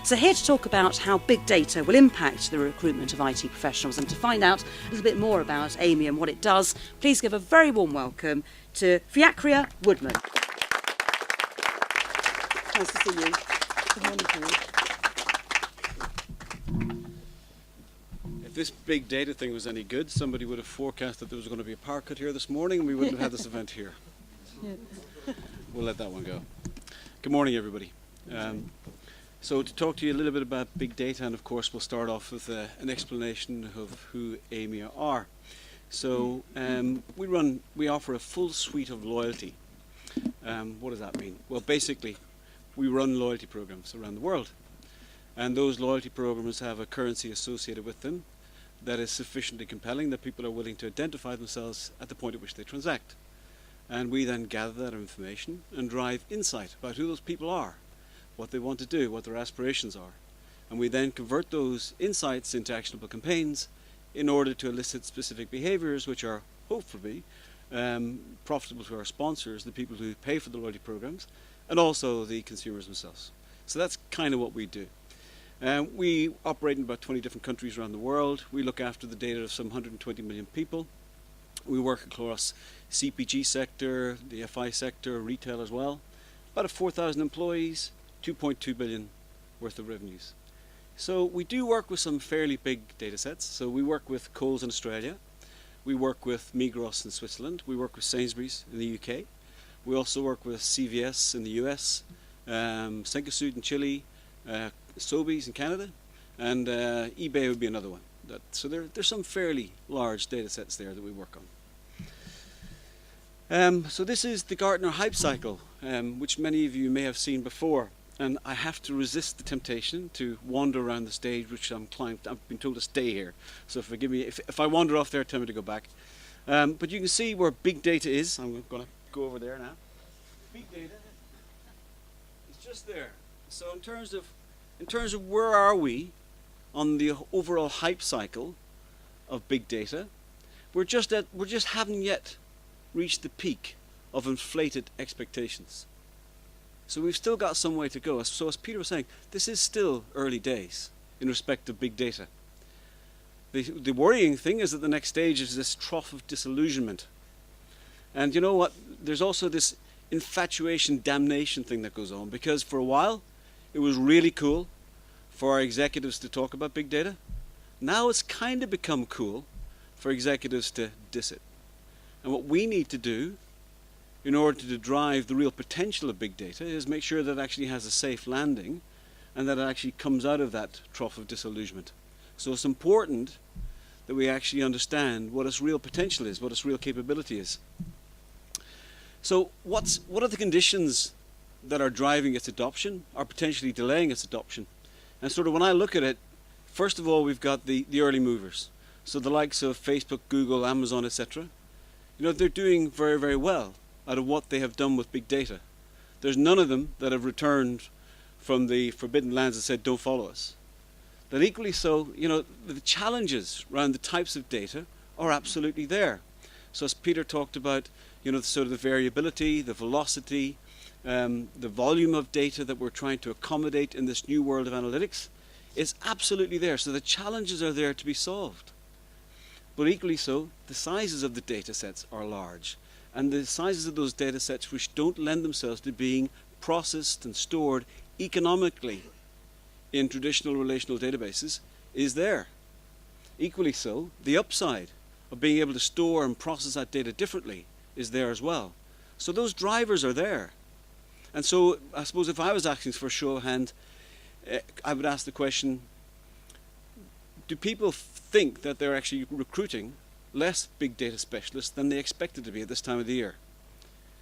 So here to talk about how big data will impact the recruitment of IT professionals and to find out a little bit more about Aimia and what it does, please give a very warm welcome to Fiachra Woodman. Nice to see you. Good morning to you. If this big data thing was any good, somebody would have forecast that there was going to be a power cut here this morning and we wouldn't have had this event here. We'll let that one go. Good morning, everybody. So to talk to you a little bit about big data, and of course we'll start off with an explanation of who Aimia are. So we offer a full suite of loyalty. What does that mean? Well, basically, we run loyalty programs around the world. And those loyalty programs have a currency associated with them that is sufficiently compelling that people are willing to identify themselves at the point at which they transact. And we then gather that information and drive insight about who those people are, what they want to do, what their aspirations are. And we then convert those insights into actionable campaigns in order to elicit specific behaviors which are hopefully profitable to our sponsors, the people who pay for the loyalty programs, and also the consumers themselves. So that's kind of what we do. We operate in about 20 different countries around the world. We look after the data of some 120 million people. We work across CPG sector, the FI sector, retail as well. About 4,000 employees, 2.2 billion worth of revenues. So we do work with some fairly big data sets. So we work with Coles in Australia. We work with Migros in Switzerland. We work with Sainsbury's in the UK. We also work with CVS in the US, Cencosud in Chile, Sobeys in Canada, and eBay would be another one. So there's some fairly large data sets there that we work on. So this is the Gartner hype cycle, which many of you may have seen before, and I have to resist the temptation to wander around the stage, which I've been told to stay here. So forgive me if I wander off there, tell me to go back. But you can see where big data is. I'm going to go over there now. Big data is just there. So in terms of where are we on the overall hype cycle of big data, we just haven't yet reached the peak of inflated expectations. So we've still got some way to go. So as Peter was saying, this is still early days in respect of big data. The worrying thing is that the next stage is this trough of disillusionment. And you know what? There's also this infatuation damnation thing that goes on, because for a while it was really cool for our executives to talk about big data. Now it's kind of become cool for executives to diss it. And what we need to do in order to drive the real potential of big data is make sure that it actually has a safe landing and that it actually comes out of that trough of disillusionment. So it's important that we actually understand what its real potential is, what its real capability is. So what are the conditions that are driving its adoption or potentially delaying its adoption? And sort of when I look at it, first of all, we've got the early movers. So the likes of Facebook, Google, Amazon, etc. You know, they're doing very, very well out of what they have done with big data. There's none of them that have returned from the forbidden lands and said, don't follow us. But equally so, you know, the challenges around the types of data are absolutely there. So as Peter talked about, you know, sort of the variability, the velocity, the volume of data that we're trying to accommodate in this new world of analytics is absolutely there. So the challenges are there to be solved. But equally so, the sizes of the data sets are large. And the sizes of those data sets which don't lend themselves to being processed and stored economically in traditional relational databases is there. Equally so, the upside of being able to store and process that data differently is there as well. So those drivers are there. And so I suppose if I was asking for a show of hand, I would ask the question, do people think that they're actually recruiting less big data specialists than they expected to be at this time of the year?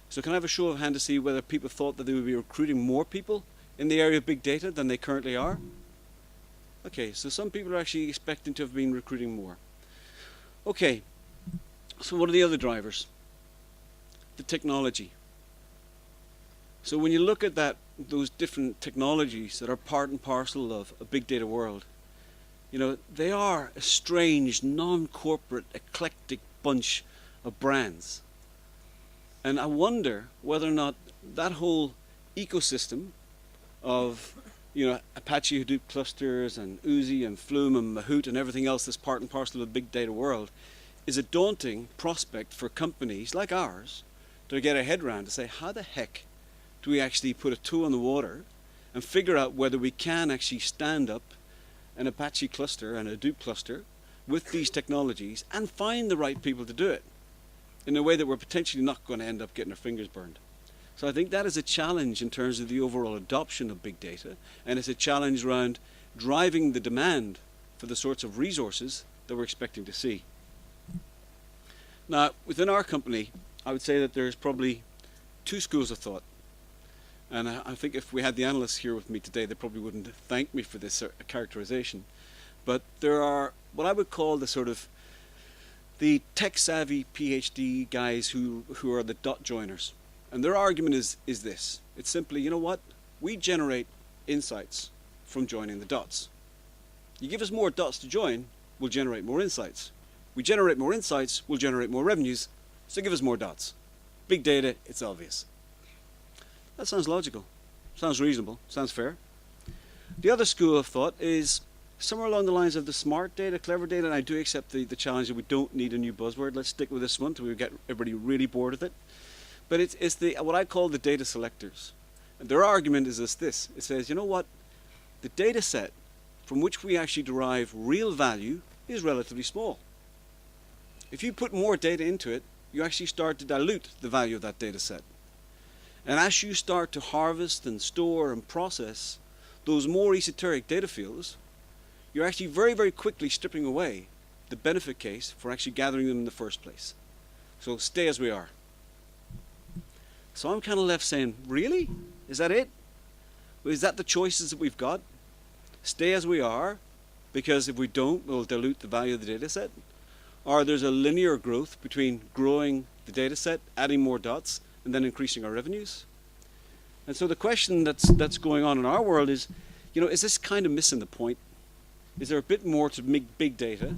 So can I have a show of hand to see whether people thought that they would be recruiting more people in the area of big data than they currently are? Okay, so some people are actually expecting to have been recruiting more. Okay, so what are the other drivers? The technology. So when you look at those different technologies that are part and parcel of a big data world, you know, they are a strange, non-corporate, eclectic bunch of brands. And I wonder whether or not that whole ecosystem of Apache Hadoop clusters and Uzi and Flume and Mahout and everything else that's part and parcel of the big data world is a daunting prospect for companies like ours to get a head around to say, how the heck do we actually put a toe in the water and figure out whether we can actually stand up an Apache cluster and a Hadoop cluster with these technologies and find the right people to do it in a way that we're potentially not going to end up getting our fingers burned. So I think that is a challenge in terms of the overall adoption of big data, and it's a challenge around driving the demand for the sorts of resources that we're expecting to see. Now, within our company, I would say that there's probably two schools of thought. And I think if we had the analysts here with me today, they probably wouldn't thank me for this characterization. But there are what I would call the tech-savvy PhD guys who are the dot joiners. And their argument is this. It's simply, you know what? We generate insights from joining the dots. You give us more dots to join, we'll generate more insights. We generate more insights, we'll generate more revenues, so give us more dots. Big data, it's obvious. That sounds logical, sounds reasonable, sounds fair. The other school of thought is somewhere along the lines of the smart data, clever data, and I do accept the challenge that we don't need a new buzzword. Let's stick with this one until we get everybody really bored with it. But it's what I call the data selectors. And their argument is this. It says, you know what? The data set from which we actually derive real value is relatively small. If you put more data into it, you actually start to dilute the value of that data set. And as you start to harvest and store and process those more esoteric data fields, you're actually very, very quickly stripping away the benefit case for actually gathering them in the first place. So stay as we are. So I'm kind of left saying, really? Is that it? Is that the choices that we've got? Stay as we are, because if we don't, we'll dilute the value of the data set? Or there's a linear growth between growing the data set, adding more dots, and then increasing our revenues? And so the question that's going on in our world is, is this kind of missing the point? Is there a bit more to big data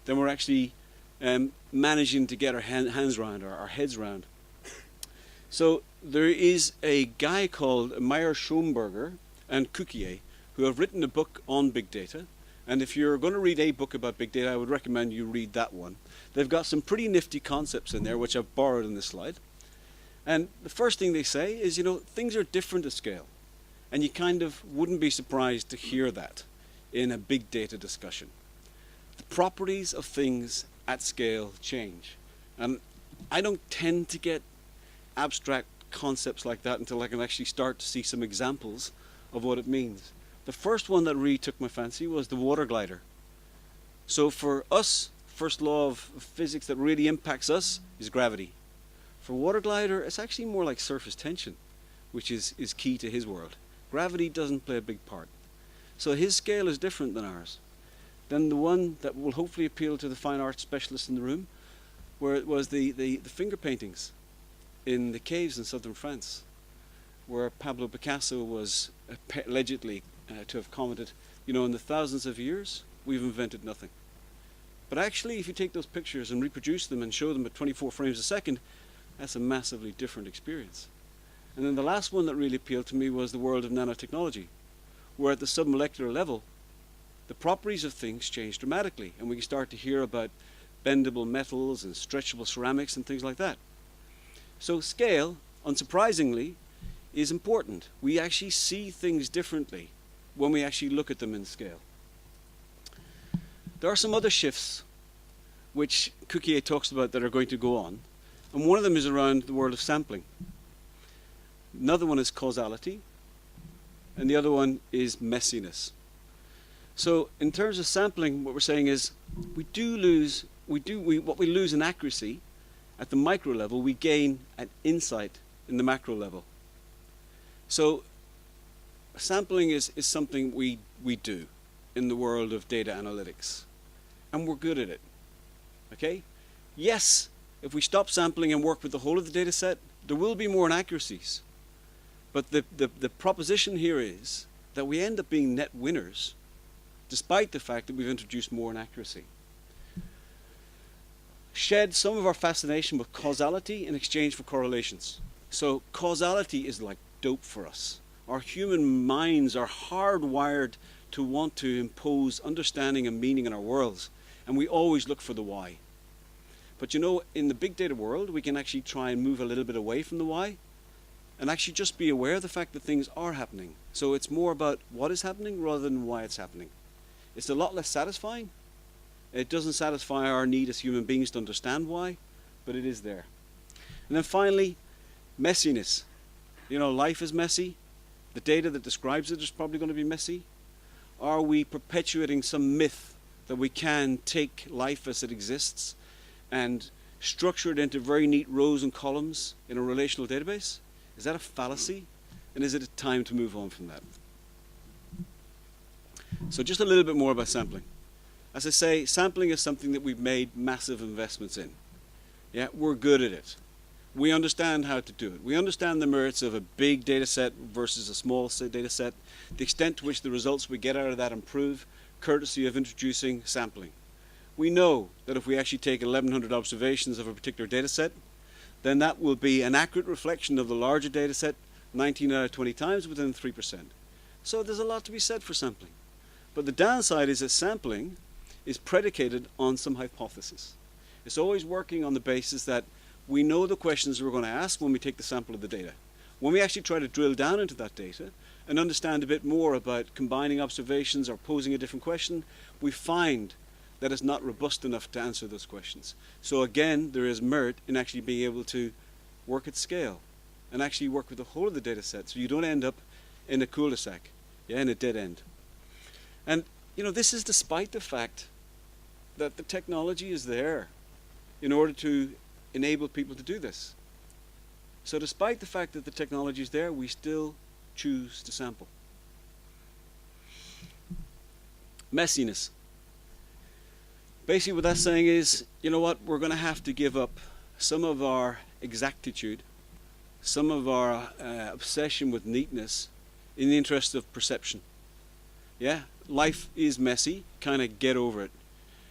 than we're actually managing to get our hands around, or our heads around? So there is a guy called Meyer Schoenberger and Cukier who have written a book on big data. And if you're going to read a book about big data, I would recommend you read that one. They've got some pretty nifty concepts in there, which I've borrowed in this slide. And the first thing they say is, things are different at scale. And you kind of wouldn't be surprised to hear that in a big data discussion. The properties of things at scale change. And I don't tend to get abstract concepts like that until I can actually start to see some examples of what it means. The first one that really took my fancy was the water glider. So for us, first law of physics that really impacts us is gravity. For water glider, it's actually more like surface tension, which is key to his world. Gravity doesn't play a big part. So his scale is different than ours. Then the one that will hopefully appeal to the fine arts specialists in the room, where it was the finger paintings in the caves in southern France, where Pablo Picasso was allegedly to have commented, in the thousands of years, we've invented nothing. But actually, if you take those pictures and reproduce them and show them at 24 frames a second, that's a massively different experience. And then the last one that really appealed to me was the world of nanotechnology, where at the submolecular level, the properties of things change dramatically, and we can start to hear about bendable metals and stretchable ceramics and things like that. So scale, unsurprisingly, is important. We actually see things differently when we actually look at them in scale. There are some other shifts which Cukier talks about that are going to go on, and one of them is around the world of sampling. Another one is causality, and the other one is messiness. So in terms of sampling, what we're saying is what we lose in accuracy at the micro level, we gain an insight in the macro level. So sampling is something we do in the world of data analytics, and we're good at it. Okay? Yes, if we stop sampling and work with the whole of the data set, there will be more inaccuracies. But the proposition here is that we end up being net winners despite the fact that we've introduced more inaccuracy. Shed some of our fascination with causality in exchange for correlations. So causality is like dope for us, Our human minds are hardwired to want to impose understanding and meaning in our worlds, and we always look for the why. But you know, in the big data world, we can actually try and move a little bit away from the why and actually just be aware of the fact that things are happening. So it's more about what is happening rather than why it's happening. It's a lot less satisfying. It doesn't satisfy our need as human beings to understand why, but it is there. And then finally, messiness. You know, life is messy. The data that describes it is probably going to be messy. Are we perpetuating some myth that we can take life as it exists and structure it into very neat rows and columns in a relational database? Is that a fallacy? And is it a time to move on from that? So just a little bit more about sampling. As I say, sampling is something that we've made massive investments in. Yeah, we're good at it. We understand how to do it. We understand the merits of a big data set versus a small data set, the extent to which the results we get out of that improve, courtesy of introducing sampling. We know that if we actually take 1,100 observations of a particular data set, then that will be an accurate reflection of the larger data set 19 out of 20 times within 3%. So there's a lot to be said for sampling. But the downside is that sampling is predicated on some hypothesis. It's always working on the basis that we know the questions we're going to ask when we take the sample of the data. When we actually try to drill down into that data and understand a bit more about combining observations or posing a different question, we find that it's not robust enough to answer those questions. So again, there is merit in actually being able to work at scale and actually work with the whole of the data set so you don't end up in a cul-de-sac, in a dead end. And you know, this is despite the fact that the technology is there in order to enable people to do this. So despite the fact that the technology is there, we still choose to sample. Messiness. Basically what that's saying is, you know what, we're going to have to give up some of our exactitude, some of our obsession with neatness in the interest of perception. Yeah, life is messy, kind of get over it.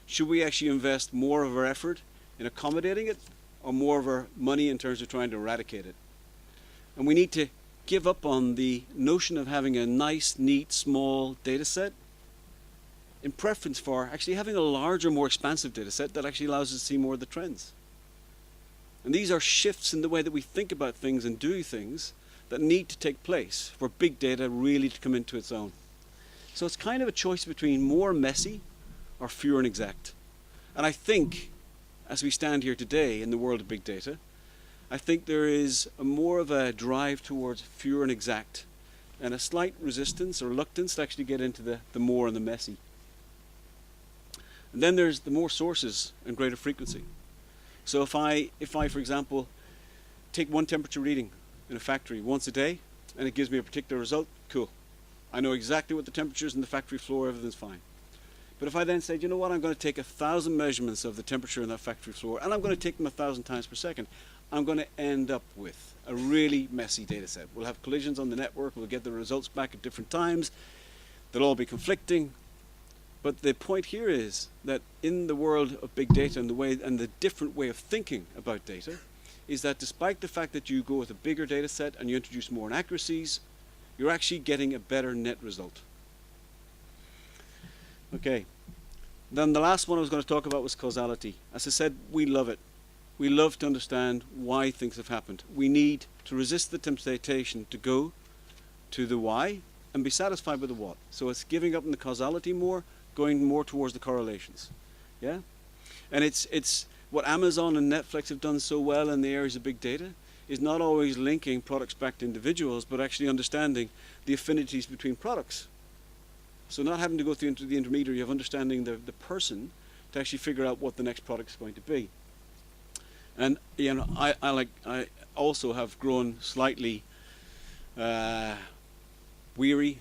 Should we actually invest more of our effort in accommodating it or more of our money in terms of trying to eradicate it? And we need to give up on the notion of having a nice, neat, small data set in preference for actually having a larger, more expansive data set that actually allows us to see more of the trends. And these are shifts in the way that we think about things and do things that need to take place for big data really to come into its own. So it's kind of a choice between more messy or fewer and exact. And I think, as we stand here today in the world of big data, I think there is more of a drive towards fewer and exact and a slight resistance or reluctance to actually get into the more and the messy. And then there's the more sources and greater frequency. So if I, for example, take one temperature reading in a factory once a day and it gives me a particular result, cool. I know exactly what the temperature is in the factory floor, everything's fine. But if I then say, you know what, I'm going to take 1,000 measurements of the temperature in that factory floor and I'm going to take them 1,000 times per second, I'm going to end up with a really messy data set. We'll have collisions on the network, we'll get the results back at different times, they'll all be conflicting. But the point here is that in the world of big data and the different way of thinking about data is that despite the fact that you go with a bigger data set and you introduce more inaccuracies, you're actually getting a better net result. Okay, then the last one I was going to talk about was causality. As I said, we love it. We love to understand why things have happened. We need to resist the temptation to go to the why and be satisfied with the what. So it's giving up on the causality more, going more towards the correlations. Yeah? And it's what Amazon and Netflix have done so well in the areas of big data is not always linking products back to individuals, but actually understanding the affinities between products. So not having to go through the intermediary of understanding the person to actually figure out what the next product is going to be. And you know, I also have grown slightly weary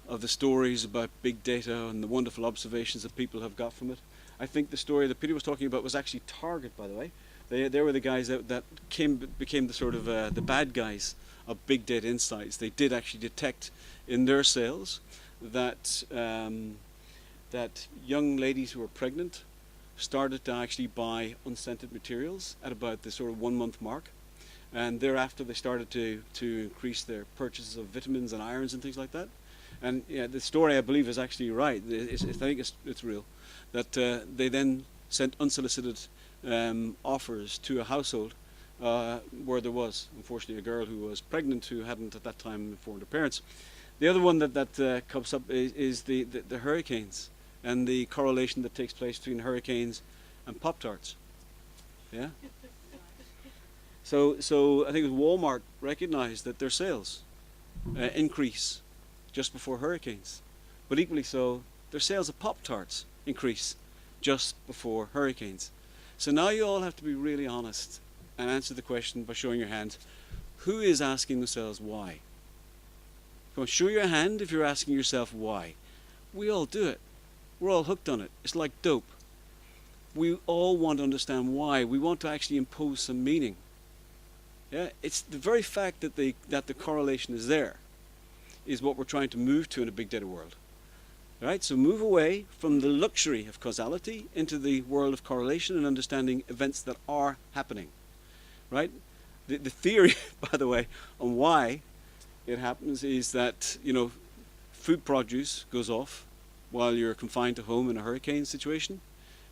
of the stories about big data and the wonderful observations that people have got from it. I think the story that Peter was talking about was actually Target, by the way. They were the guys that became the sort of the bad guys of big data insights. They did actually detect in their sales that that young ladies who were pregnant started to actually buy unscented materials at about the sort of 1 month mark, And thereafter they started to increase their purchases of vitamins and irons and things like that. And yeah, the story, I believe, is actually right. I think it's real. That they then sent unsolicited offers to a household where there was, unfortunately, a girl who was pregnant who hadn't at that time informed her parents. The other one that comes up is the hurricanes and the correlation that takes place between hurricanes and Pop-Tarts. Yeah. So I think Walmart recognized that their sales increase just before hurricanes, but equally so, their sales of Pop-Tarts increase just before hurricanes. So now you all have to be really honest and answer the question by showing your hand. Who is asking themselves why? Come on, show your hand if you're asking yourself why. We all do it. We're all hooked on it. It's like dope. We all want to understand why. We want to actually impose some meaning. Yeah, it's the very fact that the correlation is there is what we're trying to move to in a big data world. Right? So move away from the luxury of causality into the world of correlation and understanding events that are happening. Right? The theory, by the way, on why it happens is that, food produce goes off while you're confined to home in a hurricane situation,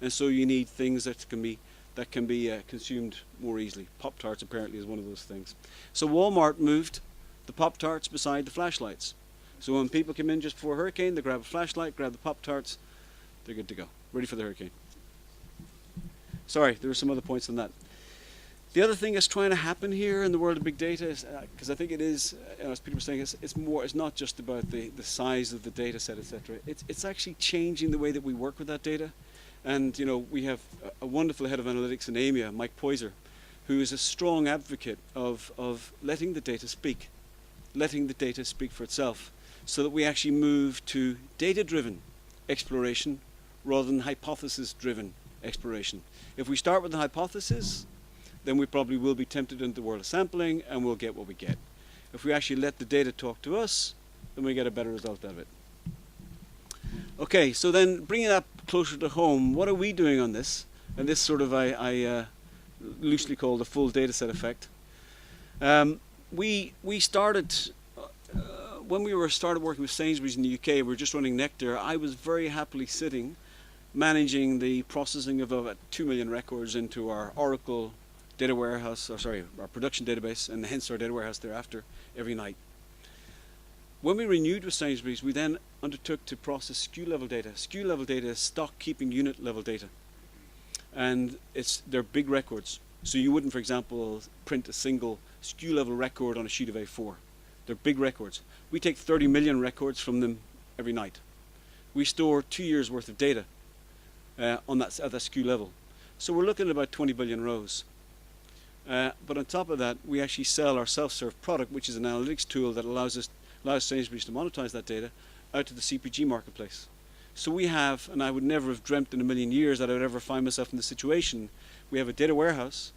and so you need things that can be consumed more easily. Pop-Tarts apparently is one of those things. So Walmart moved the Pop-Tarts beside the flashlights. So when people come in just before a hurricane, they grab a flashlight, grab the Pop-Tarts, they're good to go, ready for the hurricane. Sorry, there were some other points on that. The other thing that's trying to happen here in the world of big data is, because I think it is, as Peter was saying, it's not just about the size of the data set, etc. It's actually changing the way that we work with that data. And we have a wonderful head of analytics in Aimia, Mike Poyser, who is a strong advocate of letting the data speak for itself, so that we actually move to data-driven exploration rather than hypothesis-driven exploration. If we start with the hypothesis, then we probably will be tempted into the world of sampling and we'll get what we get. If we actually let the data talk to us, then we get a better result out of it. Okay, so then bringing that closer to home, what are we doing on this? And this sort of I loosely call the full data set effect. We started, when we started working with Sainsbury's in the UK, we were just running Nectar. I was very happily sitting, managing the processing of about 2 million records into our Oracle data warehouse, our production database, and hence our data warehouse thereafter every night. When we renewed with Sainsbury's, we then undertook to process SKU level data. SKU level data is stock keeping unit level data, and they're big records. So you wouldn't, for example, print a single SKU level record on a sheet of A4. They're big records. We take 30 million records from them every night. We store 2 years worth of data at that SKU level. So we're looking at about 20 billion rows. But on top of that, we actually sell our self-serve product, which is an analytics tool that allows Sainsbury's to monetize that data out to the CPG marketplace. So we have, and I would never have dreamt in a million years that I would ever find myself in this situation, we have a data warehouse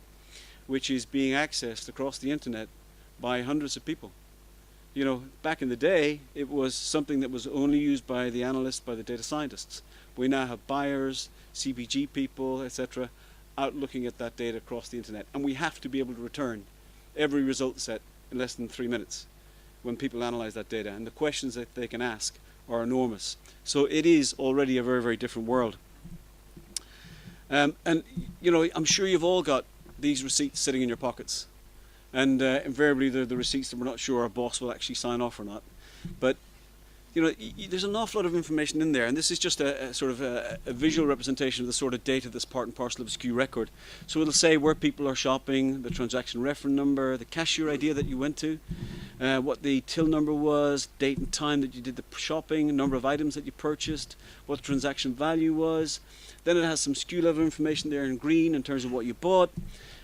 which is being accessed across the internet by hundreds of people. Back in the day, it was something that was only used by the analysts, by the data scientists. We now have buyers, CPG people, etc., out looking at that data across the internet. And we have to be able to return every result set in less than 3 minutes when people analyze that data. And the questions that they can ask are enormous. So it is already a very, very different world. And I'm sure you've all got these receipts sitting in your pockets. And invariably they're the receipts that we're not sure our boss will actually sign off or not. But there's an awful lot of information in there, and this is just a sort of a visual representation of the sort of data that's part and parcel of a SKU record. So it'll say where people are shopping, the transaction reference number, the cashier ID that you went to, what the till number was, date and time that you did the shopping, number of items that you purchased, what the transaction value was. Then it has some SKU level information there in green in terms of what you bought,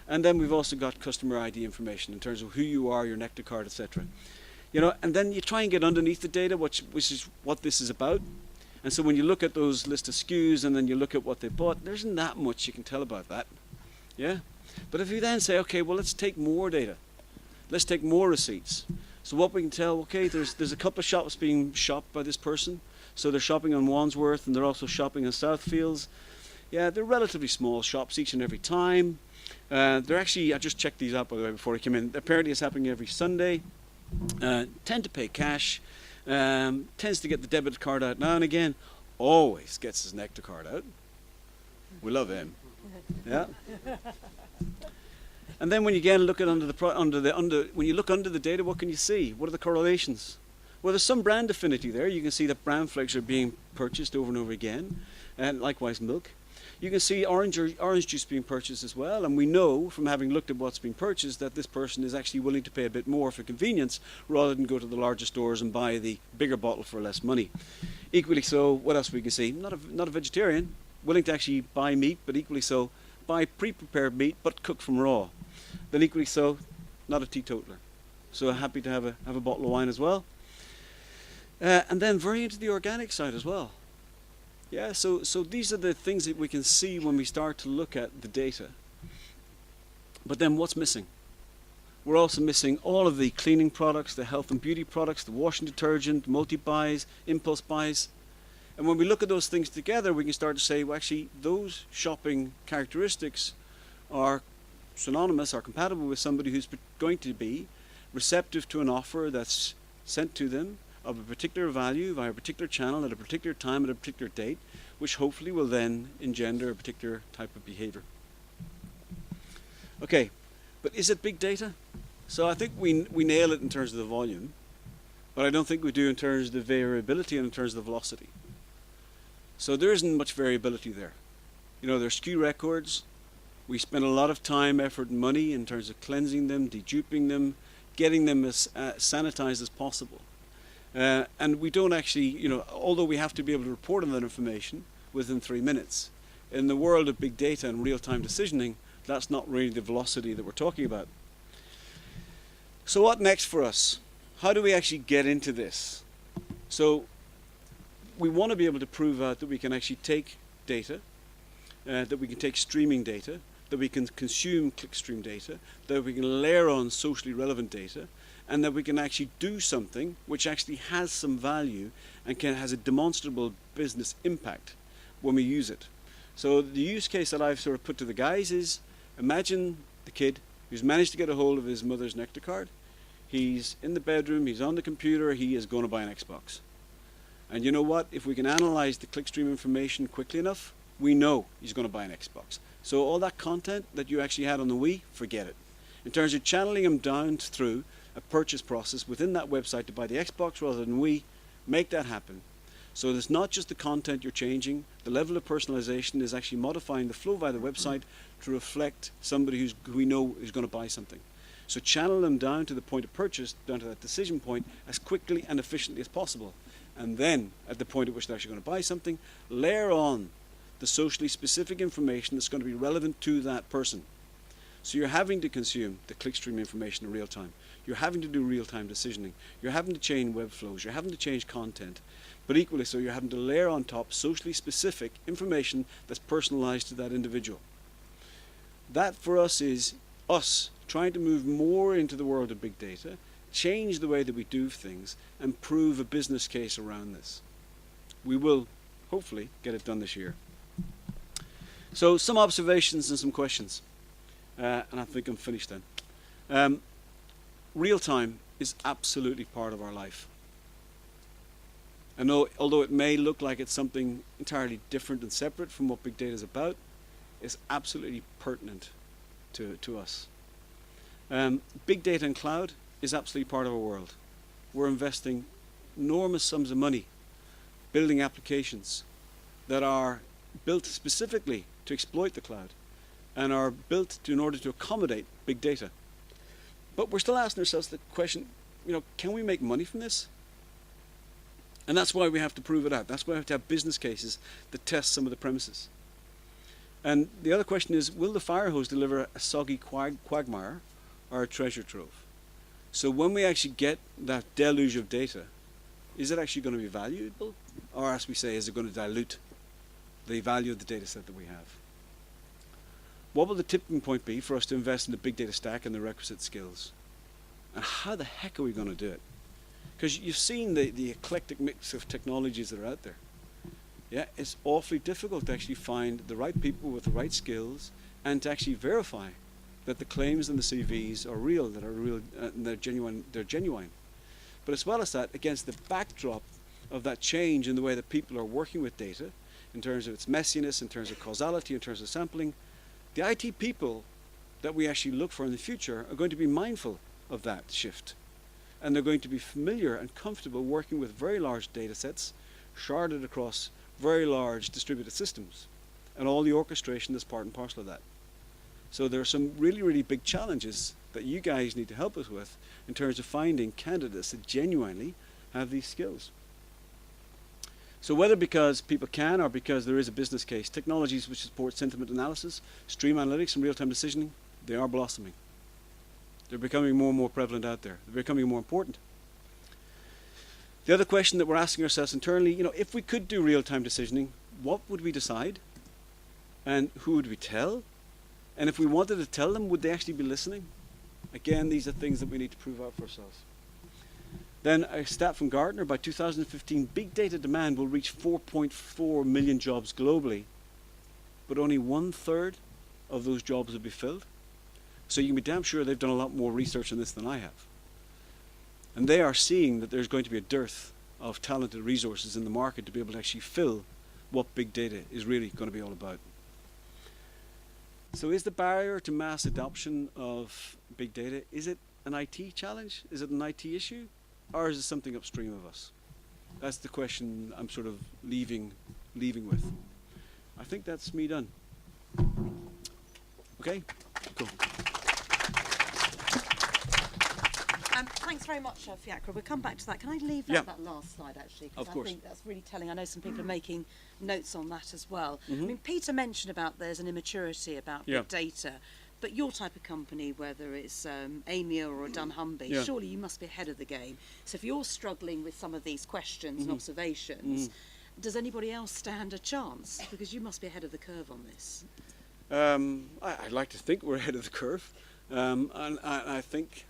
and then we've also got customer ID information in terms of who you are, your Nectar card, etc. And then you try and get underneath the data, which is what this is about. And so when you look at those list of SKUs and then you look at what they bought, there isn't that much you can tell about that. Yeah? But if you then say, okay, well, let's take more data. Let's take more receipts. So what we can tell, okay, there's a couple of shops being shopped by this person. So they're shopping on Wandsworth and they're also shopping on Southfields. Yeah, they're relatively small shops each and every time. They're actually, I just checked these out by the way before I came in. Apparently it's happening every Sunday. Tend to pay cash. Tends to get the debit card out now and again. Always gets his Nectar card out. We love him. Yeah. And then when you again look at when you look under the data, what can you see? What are the correlations? Well, there's some brand affinity there. You can see that brown flakes are being purchased over and over again, and likewise milk. You can see orange juice being purchased as well, and we know from having looked at what's being purchased that this person is actually willing to pay a bit more for convenience rather than go to the larger stores and buy the bigger bottle for less money. Equally so, what else we can see? Not a vegetarian, willing to actually buy meat, but equally so, buy pre-prepared meat but cooked from raw. Then equally so, not a teetotaler. So happy to have a bottle of wine as well. And then very into the organic side as well. Yeah, so these are the things that we can see when we start to look at the data. But then what's missing? We're also missing all of the cleaning products, the health and beauty products, the washing detergent, multi-buys, impulse buys. And when we look at those things together, we can start to say, well, actually, those shopping characteristics are synonymous, are compatible with somebody who's going to be receptive to an offer that's sent to them of a particular value via a particular channel at a particular time at a particular date, which hopefully will then engender a particular type of behavior. Okay, but is it big data? So I think we nail it in terms of the volume, but I don't think we do in terms of the variability and in terms of the velocity. So there isn't much variability there. You know, there's SKU records. We spend a lot of time, effort, and money in terms of cleansing them, deduping them, getting them as sanitized as possible. And we don't actually, you know, although we have to be able to report on that information within 3 minutes, in the world of big data and real-time decisioning, that's not really the velocity that we're talking about. So what next for us? How do we actually get into this? So we want to be able to prove out that we can actually take data, that we can take streaming data, that we can consume clickstream data, that we can layer on socially relevant data, and that we can actually do something which actually has some value and has a demonstrable business impact when we use it. So the use case that I've sort of put to the guys is, imagine the kid who's managed to get a hold of his mother's Nectar card. He's in the bedroom, he's on the computer, he is going to buy an Xbox. And you know what? If we can analyze the clickstream information quickly enough, we know he's going to buy an Xbox. So all that content that you actually had on the Wii, forget it. In terms of channeling him down through a purchase process within that website to buy the Xbox rather than Wii, make that happen. So it's not just the content you're changing, the level of personalization is actually modifying the flow via the website to reflect somebody who we know is going to buy something. So channel them down to the point of purchase, down to that decision point, as quickly and efficiently as possible. And then, at the point at which they're actually going to buy something, layer on the socially specific information that's going to be relevant to that person. So you're having to consume the clickstream information in real time. You're having to do real-time decisioning. You're having to change web flows. You're having to change content. But equally so, you're having to layer on top socially specific information that's personalized to that individual. That for us is us trying to move more into the world of big data, change the way that we do things, and prove a business case around this. We will hopefully get it done this year. So some observations and some questions. And I think I'm finished then. Real time is absolutely part of our life. And although it may look like it's something entirely different and separate from what big data is about, it's absolutely pertinent to us. Big data and cloud is absolutely part of our world. We're investing enormous sums of money building applications that are built specifically to exploit the cloud and are built in order to accommodate big data. But we're still asking ourselves the question, can we make money from this? And that's why we have to prove it out. That's why we have to have business cases that test some of the premises. And the other question is, will the fire hose deliver a soggy quagmire or a treasure trove? So when we actually get that deluge of data, is it actually going to be valuable? Or as we say, is it going to dilute the value of the data set that we have? What will the tipping point be for us to invest in the big data stack and the requisite skills? And how the heck are we going to do it? Because you've seen the eclectic mix of technologies that are out there. Yeah, it's awfully difficult to actually find the right people with the right skills and to actually verify that the claims in the CVs are real, and they're genuine. But as well as that, against the backdrop of that change in the way that people are working with data, in terms of its messiness, in terms of causality, in terms of sampling, the IT people that we actually look for in the future are going to be mindful of that shift. And they're going to be familiar and comfortable working with very large data sets, sharded across very large distributed systems, and all the orchestration is part and parcel of that. So there are some really, really big challenges that you guys need to help us with in terms of finding candidates that genuinely have these skills. So whether because people can or because there is a business case, technologies which support sentiment analysis, stream analytics and real-time decisioning, they are blossoming. They're becoming more and more prevalent out there. They're becoming more important. The other question that we're asking ourselves internally, if we could do real-time decisioning, what would we decide? And who would we tell? And if we wanted to tell them, would they actually be listening? Again, these are things that we need to prove out for ourselves. Then a stat from Gartner, by 2015, big data demand will reach 4.4 million jobs globally, but only 1/3 of those jobs will be filled. So you can be damn sure they've done a lot more research on this than I have. And they are seeing that there's going to be a dearth of talented resources in the market to be able to actually fill what big data is really going to be all about. So is the barrier to mass adoption of big data, is it an IT challenge? Is it an IT issue? Or is it something upstream of us? That's the question I'm sort of leaving with. I think that's me done. Okay, cool. Thanks very much, Fiachra. We'll come back to that. Can I leave that last slide, actually? Of course. I think that's really telling. I know some people are making notes on that as well. I mean, Peter mentioned about there's an immaturity about big data, but your type of company, whether it's Aimia or dunnhumby, surely you must be ahead of the game. So if you're struggling with some of these questions and observations, does anybody else stand a chance? Because you must be ahead of the curve on this. I'd like to think we're ahead of the curve. And I think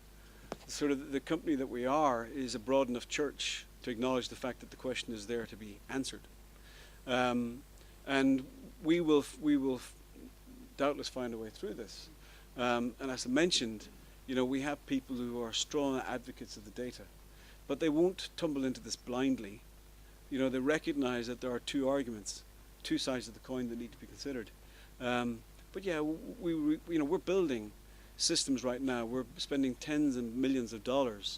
sort of the company that we are is a broad enough church to acknowledge the fact that the question is there to be answered. And we will doubtless find a way through this. And as I mentioned, we have people who are strong advocates of the data, but they won't tumble into this blindly. They recognize that there are two arguments, two sides of the coin that need to be considered. But yeah, we're building systems right now. We're spending tens of millions of dollars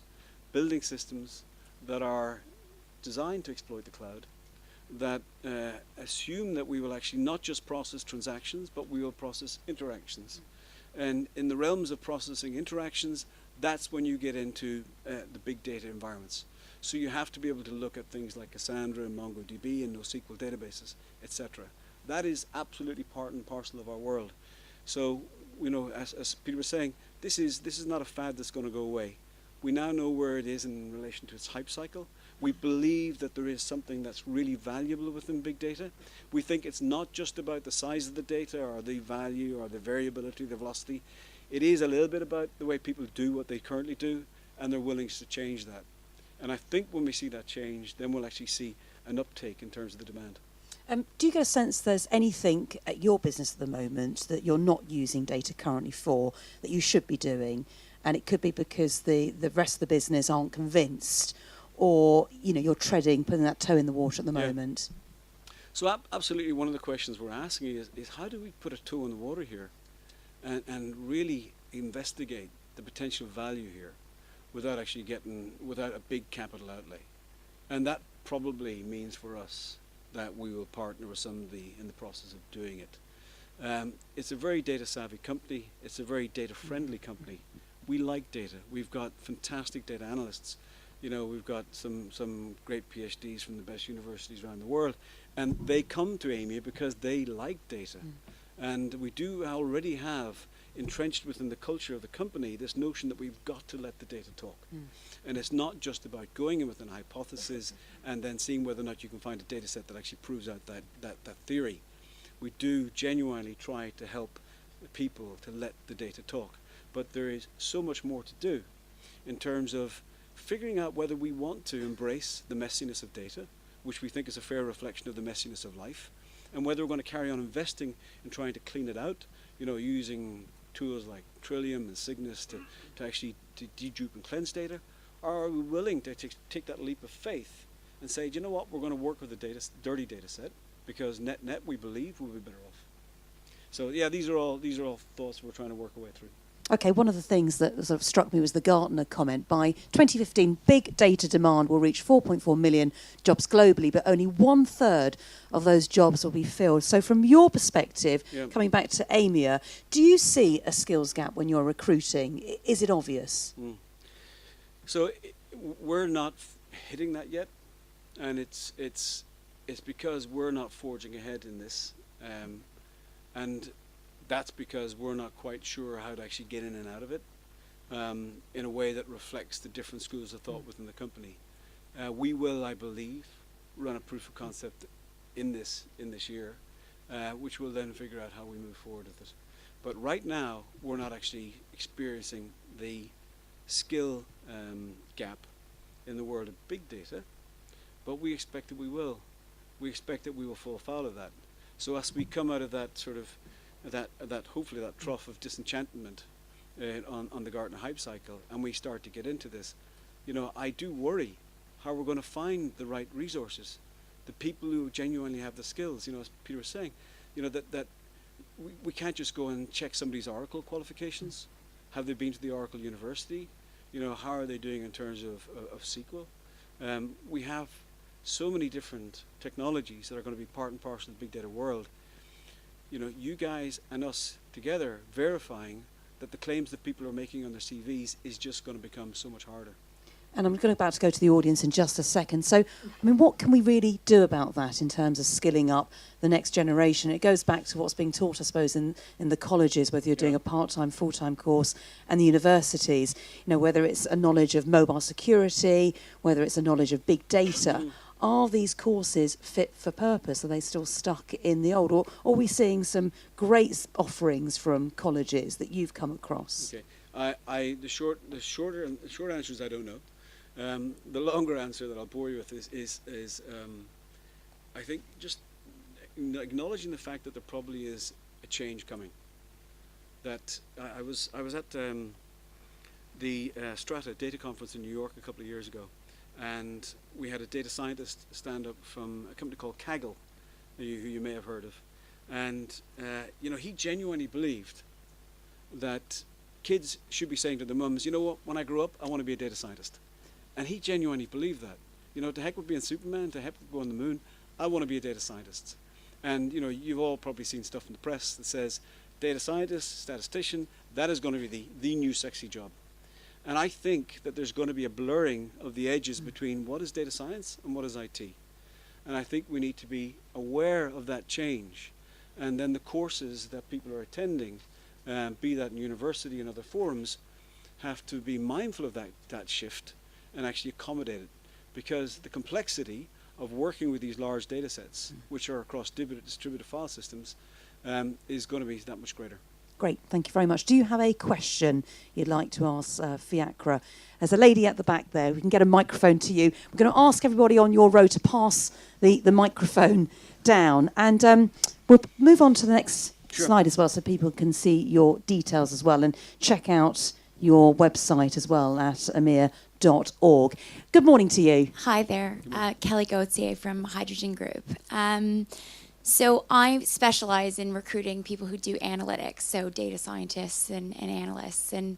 building systems that are designed to exploit the cloud, that assume that we will actually not just process transactions, but we will process interactions. And in the realms of processing interactions, that's when you get into the big data environments. So you have to be able to look at things like Cassandra and MongoDB and NoSQL databases, etc. That is absolutely part and parcel of our world. So, as Peter was saying, this is not a fad that's going to go away. We now know where it is in relation to its hype cycle. We believe that there is something that's really valuable within big data. We think it's not just about the size of the data or the value or the variability, the velocity. It is a little bit about the way people do what they currently do and their willingness to change that. And I think when we see that change, then we'll actually see an uptake in terms of the demand. Do you get a sense there's anything at your business at the moment that you're not using data currently for that you should be doing? And it could be because the rest of the business aren't convinced, or you're putting that toe in the water at the moment. So absolutely, one of the questions we're asking is how do we put a toe in the water here and really investigate the potential value here without a big capital outlay? And that probably means for us that we will partner with somebody in the process of doing it. It's a very data savvy company. It's a very data friendly company. We like data. We've got fantastic data analysts. We've got some great PhDs from the best universities around the world, and they come to Aimia because they like data. And we do already have entrenched within the culture of the company this notion that we've got to let the data talk. And it's not just about going in with an hypothesis and then seeing whether or not you can find a data set that actually proves out that theory. We do genuinely try to help people to let the data talk. But there is so much more to do in terms of figuring out whether we want to embrace the messiness of data, which we think is a fair reflection of the messiness of life, and whether we're going to carry on investing in trying to clean it out, using tools like Trillium and Cygnus to actually to dedupe and cleanse data? Or are we willing to take that leap of faith and say, do you know what, we're going to work with a dirty data set, because net we believe we'll be better off. So yeah, these are all thoughts we're trying to work our way through. Okay, one of the things that sort of struck me was the Gartner comment. By 2015, big data demand will reach 4.4 million jobs globally, but only 1/3 of those jobs will be filled. So from your perspective, coming back to Aimia, do you see a skills gap when you're recruiting? Is it obvious? So we're not hitting that yet, and it's because we're not forging ahead in this, and that's because we're not quite sure how to actually get in and out of it in a way that reflects the different schools of thought within the company. We will, I believe, run a proof of concept in this year, which will then figure out how we move forward with it. But right now, we're not actually experiencing the skill gap in the world of big data, but we expect that we will. We expect that we will fall foul of that. So as we come out of that sort of hopefully that trough of disenchantment on the Gartner hype cycle, and we start to get into this, I do worry how we're going to find the right resources, the people who genuinely have the skills. As Peter was saying, that we can't just go and check somebody's Oracle qualifications. Have they been to the Oracle University? How are they doing in terms of SQL? We have so many different technologies that are going to be part and parcel of the big data world. You guys and us together verifying that the claims that people are making on their CVs is just going to become so much harder. And I'm about to go to the audience in just a second. So, what can we really do about that in terms of skilling up the next generation? It goes back to what's being taught, I suppose, in the colleges, whether you're doing a part-time, full-time course, and the universities, whether it's a knowledge of mobile security, whether it's a knowledge of big data. Are these courses fit for purpose? Are they still stuck in the old? Or are we seeing some great offerings from colleges that you've come across? Okay, the short answer is I don't know. The longer answer that I'll bore you with is I think just acknowledging the fact that there probably is a change coming. That I was at the Strata Data Conference in New York a couple of years ago, and we had a data scientist stand up from a company called Kaggle, who you may have heard of, and he genuinely believed that kids should be saying to their mums, you know what, when I grow up, I want to be a data scientist. And he genuinely believed that. To heck with being Superman, to heck with going on the moon, I want to be a data scientist. And you've all probably seen stuff in the press that says data scientist, statistician, that is going to be the new sexy job. And I think that there's going to be a blurring of the edges between what is data science and what is IT. And I think we need to be aware of that change. And then the courses that people are attending, be that in university and other forums, have to be mindful of that shift and actually accommodate it. Because the complexity of working with these large data sets, which are across distributed file systems, is going to be that much greater. Great, thank you very much. Do you have a question you'd like to ask Fiachra? There's a lady at the back there. We can get a microphone to you. We're going to ask everybody on your row to pass the microphone down. And we'll move on to the next slide as well, so people can see your details as well and check out your website as well at aimia.org. Good morning to you. Hi there, Kelly Gauthier from Hydrogen Group. So I specialize in recruiting people who do analytics, so data scientists and analysts. And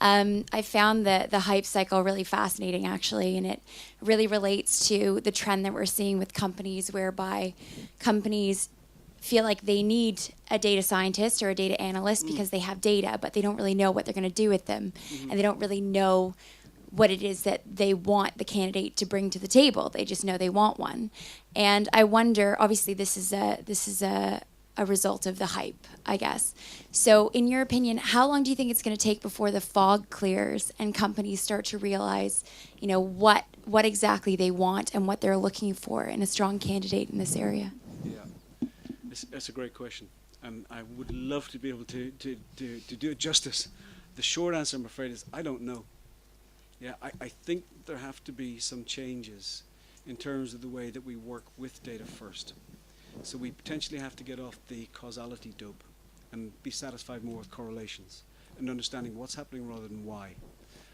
I found the hype cycle really fascinating, actually, and it really relates to the trend that we're seeing with companies, whereby companies feel like they need a data scientist or a data analyst because they have data, but they don't really know what they're going to do with them, and they don't really know what it is that they want the candidate to bring to the table. They just know they want one. And I wonder, obviously this is a result of the hype, I guess. So in your opinion, how long do you think it's going to take before the fog clears and companies start to realize, what exactly they want and what they're looking for in a strong candidate in this area? Yeah, that's a great question. I would love to be able to do it justice. The short answer, I'm afraid, is I don't know. Yeah, I think there have to be some changes in terms of the way that we work with data first. So we potentially have to get off the causality dope and be satisfied more with correlations and understanding what's happening rather than why.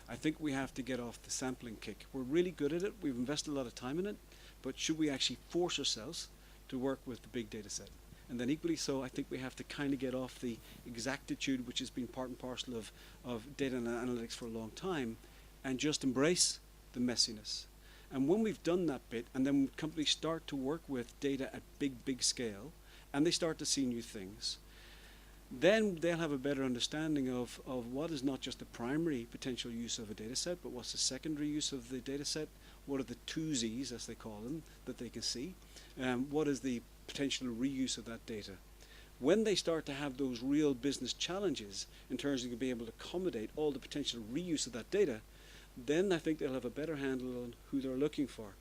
I think we have to get off the sampling kick. We're really good at it. We've invested a lot of time in it. But should we actually force ourselves to work with the big data set? And then equally so, I think we have to kind of get off the exactitude, which has been part and parcel of data and analytics for a long time, and just embrace the messiness. And when we've done that bit, and then companies start to work with data at big scale, and they start to see new things, then they'll have a better understanding of what is not just the primary potential use of a data set, but what's the secondary use of the data set, what are the two Z's, as they call them, that they can see, what is the potential reuse of that data. When they start to have those real business challenges in terms of being able to accommodate all the potential reuse of that data, then I think they'll have a better handle on who they're looking for.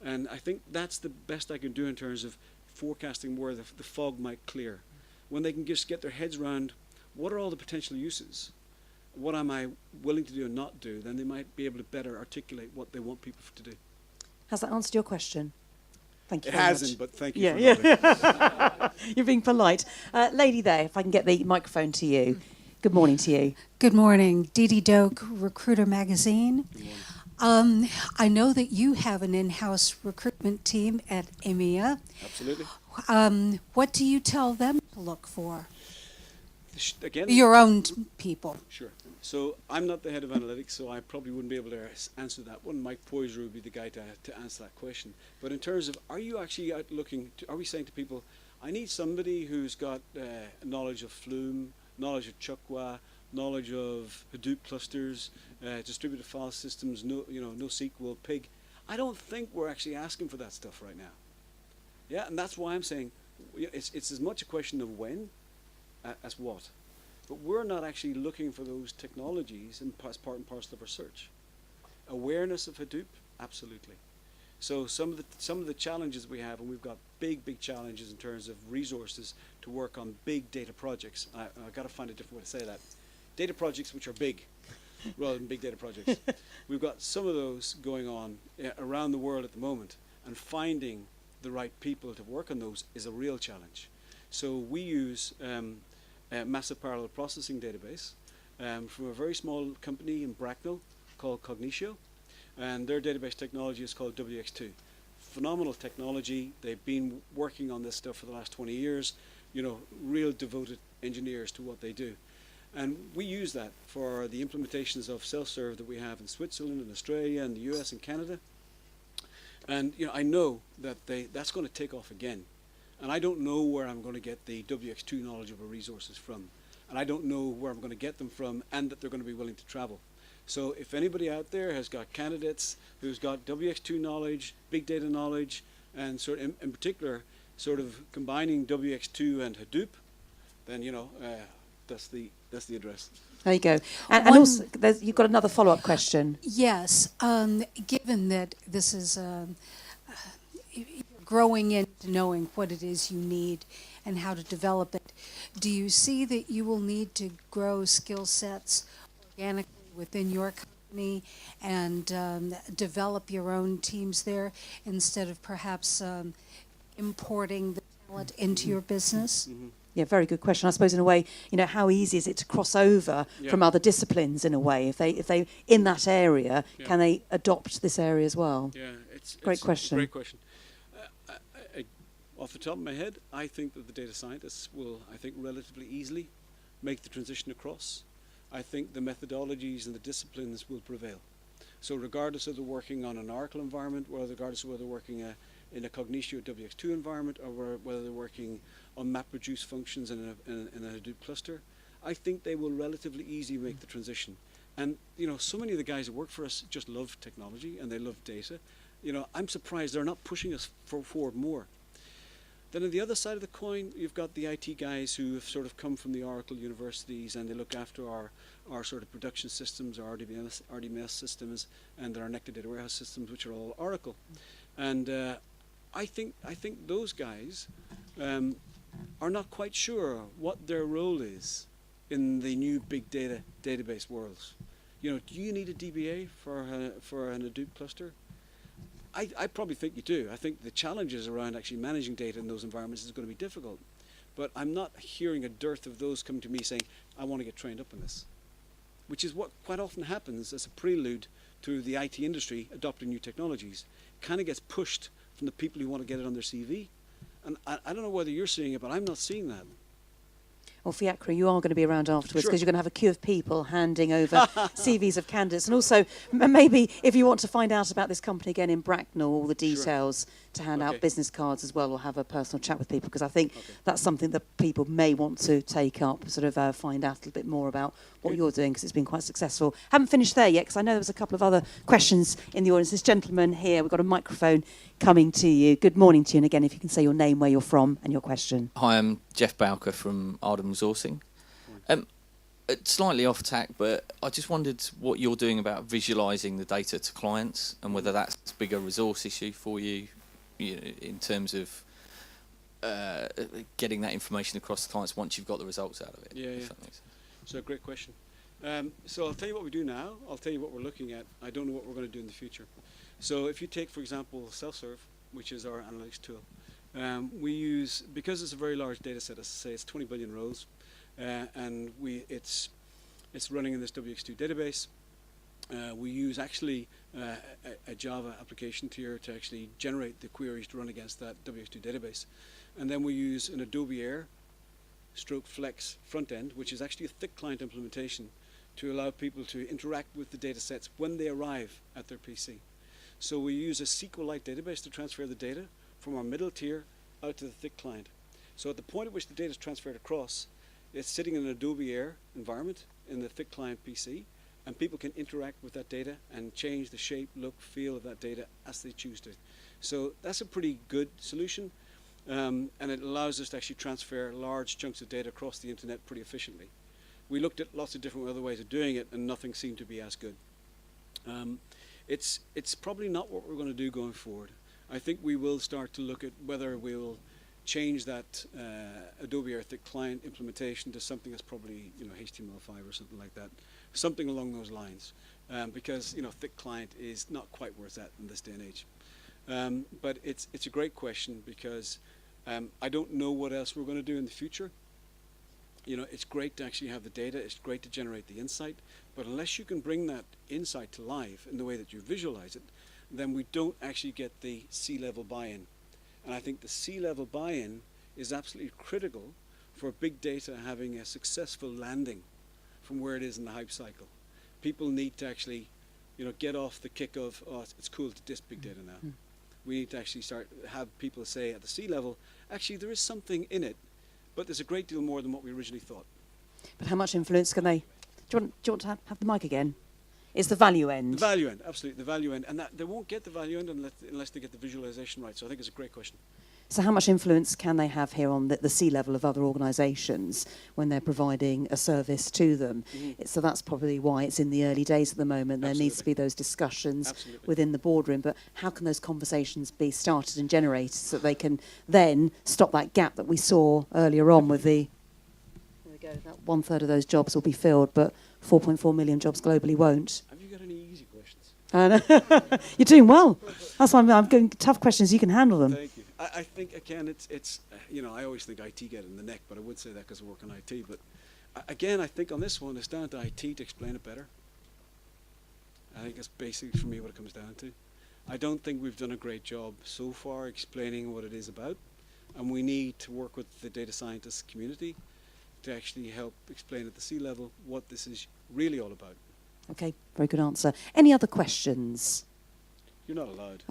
And I think that's the best I can do in terms of forecasting where the fog might clear. When they can just get their heads around what are all the potential uses, what am I willing to do and not do, then they might be able to better articulate what they want people to do. Has that answered your question? Thank you It very hasn't, much. but thank you for nodding. You're being polite. Lady there, if I can get the microphone to you. Good morning to you. Good morning. Dee Dee Doak, Recruiter Magazine. Good morning. I know that you have an in-house recruitment team at Aimia. Absolutely. What do you tell them to look for? Again, Your own people. Sure. So I'm not the head of analytics, so I probably wouldn't be able to answer that one. Mike Poyser would be the guy to answer that question. But in terms of, are you actually out looking, are we saying to people, I need somebody who's got knowledge of Flume, knowledge of Chukwa, knowledge of Hadoop clusters, distributed file systems, NoSQL, Pig. I don't think we're actually asking for that stuff right now. Yeah, and that's why I'm saying it's as much a question of when as what. But we're not actually looking for those technologies as part and parcel of our search. Awareness of Hadoop, absolutely. So some of the challenges we have, and we've got big challenges in terms of resources to work on big data projects. I've got to find a different way to say that. Data projects which are big, rather than big data projects. We've got some of those going on around the world at the moment, and finding the right people to work on those is a real challenge. So we use a massive parallel processing database from a very small company in Bracknell called Cognitio, and their database technology is called WX2. Phenomenal technology. They've been working on this stuff for the last 20 years, real devoted engineers to what they do. And we use that for the implementations of self-serve that we have in Switzerland and Australia and the US and Canada. And I know that that's going to take off again. And I don't know where I'm going to get the WX2 knowledgeable resources from. And I don't know where I'm going to get them from, and that they're going to be willing to travel. So if anybody out there has got candidates who's got WX2 knowledge, big data knowledge, and sort of in particular sort of combining WX2 and Hadoop, then that's the address. There you go. And also, you've got another follow-up question. Yes. Given that this is growing into knowing what it is you need and how to develop it, do you see that you will need to grow skill sets organically within your company and develop your own teams there instead of perhaps importing the talent into your business? Mm-hmm. Yeah, very good question. I suppose in a way, how easy is it to cross over from other disciplines in a way? If they in that area, can they adopt this area as well? Yeah, it's great question. Great question. Off the top of my head, I think that the data scientists will, relatively easily make the transition across. I think the methodologies and the disciplines will prevail. So regardless of they're working on an Oracle environment, or regardless of whether they're working in a Cognitio WX2 environment, or whether they're working on MapReduce functions in a Hadoop cluster, I think they will relatively easily make the transition. And so many of the guys that work for us just love technology and they love data. I'm surprised they're not pushing us forward more. Then on the other side of the coin, you've got the IT guys who have sort of come from the Oracle universities, and they look after our sort of production systems, our RDMS systems, and our Nectar data warehouse systems, which are all Oracle. And I think those guys are not quite sure what their role is in the new big data database worlds. Do you need a DBA for an Hadoop cluster? I probably think you do. I think the challenges around actually managing data in those environments is going to be difficult. but I'm not hearing a dearth of those coming to me saying, I want to get trained up in this, which is what quite often happens as a prelude to the IT industry adopting new technologies. It kind of gets pushed from the people who want to get it on their CV. And I don't know whether you're seeing it, but I'm not seeing that. Well, Fiachra, you are going to be around afterwards because Sure. you're going to have a queue of people handing over CVs of candidates. And also, maybe if you want to find out about this company again in Bracknell, all the details, to hand out business cards as well, or have a personal chat with people, because I think that's something that people may want to take up, sort of find out a little bit more about what you're doing, because it's been quite successful. Haven't finished there yet, because I know there was a couple of other questions in the audience. This gentleman here, we've got a microphone coming to you. Good morning to you, and again, if you can say your name, where you're from, and your question. Hi, I'm Jeff Bowker from Ardham Resourcing. Slightly off tack, but I just wondered what you're doing about visualising the data to clients, and whether that's a bigger resource issue for you, in terms of getting that information across to clients once you've got the results out of it. Yeah, if that makes sense. So great question. So I'll tell you what we do now. I'll tell you what we're looking at. I don't know what we're going to do in the future. So if you take, for example, Self-Serve, which is our analytics tool, we use, because it's a very large data set, as I say, it's 20 billion rows, and it's running in this WX2 database. We use actually a Java application tier to actually generate the queries to run against that WX2 database. And then we use an Adobe Air stroke Flex front end, which is actually a thick client implementation to allow people to interact with the data sets when they arrive at their PC. So we use a SQLite database to transfer the data from our middle tier out to the thick client. So at the point at which the data is transferred across, it's sitting in an Adobe Air environment in the thick client PC, and people can interact with that data and change the shape, look, feel of that data as they choose to. So that's a pretty good solution, and it allows us to actually transfer large chunks of data across the internet pretty efficiently. We looked at lots of different other ways of doing it, and nothing seemed to be as good. It's probably not what we're going to do going forward. I think we will start to look at whether we'll change that Adobe Air thick client implementation to something that's probably HTML5 or something like that, something along those lines, because thick client is not quite worth that in this day and age. But it's a great question, because I don't know what else we're going to do in the future. It's great to actually have the data, it's great to generate the insight, but unless you can bring that insight to life in the way that you visualize it, then we don't actually get the C-level buy-in. And I think the C-level buy-in is absolutely critical for big data having a successful landing from where it is in the hype cycle. People need to actually, get off the kick of, oh, it's cool to diss big data now. We need to actually have people say at the C-level, actually there is something in it, but there's a great deal more than what we originally thought. But how much influence can they... Do you want to have the mic again? It's the value end. The value end, absolutely, the value end. And that they won't get the value end unless they get the visualization right. So I think it's a great question. So how much influence can they have here on the C-level of other organisations when they're providing a service to them? So that's probably why it's in the early days at the moment. There needs to be those discussions within the boardroom. But how can those conversations be started and generated so that they can then stop that gap that we saw earlier on with the... There we go. That 1/3 of those jobs will be filled, but 4.4 million jobs globally won't. Have you got any easy questions? You're doing well. That's why I'm going tough questions. You can handle them. Thank you. I think, again, it's I always think IT get it in the neck, but I would say that because I work in IT. But again, I think on this one, it's down to IT to explain it better. I think that's basically, for me, what it comes down to. I don't think we've done a great job so far explaining what it is about, and we need to work with the data scientist community to actually help explain at the C-level what this is really all about. Okay, very good answer. Any other questions? You're not allowed.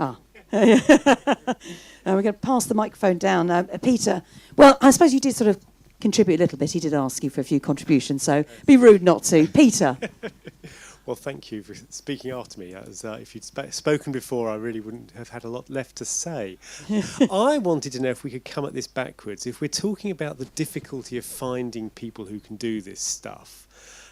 We're going to pass the microphone down. Peter, well, I suppose you did sort of contribute a little bit. He did ask you for a few contributions, so be rude not to. Peter. Well, thank you for speaking after me. As if you'd spoken before, I really wouldn't have had a lot left to say. I wanted to know if we could come at this backwards. If we're talking about the difficulty of finding people who can do this stuff,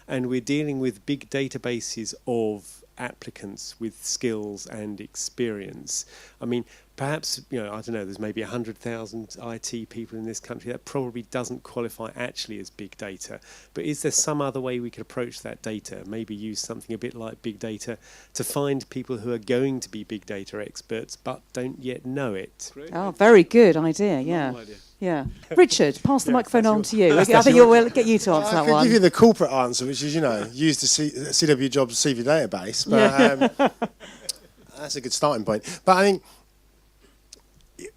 and we're dealing with big databases of applicants with skills and experience, I mean, perhaps, I don't know, there's maybe 100,000 IT people in this country. That probably doesn't qualify actually as big data. But is there some other way we could approach that data? Maybe use something a bit like big data to find people who are going to be big data experts but don't yet know it. Great. Oh, very good idea, yeah. Idea. Yeah. Richard, pass the microphone on to you. I think your- we'll get you to answer I that could one. give you the corporate answer, which is, use the CWJobs CV database, but that's a good starting point. But I think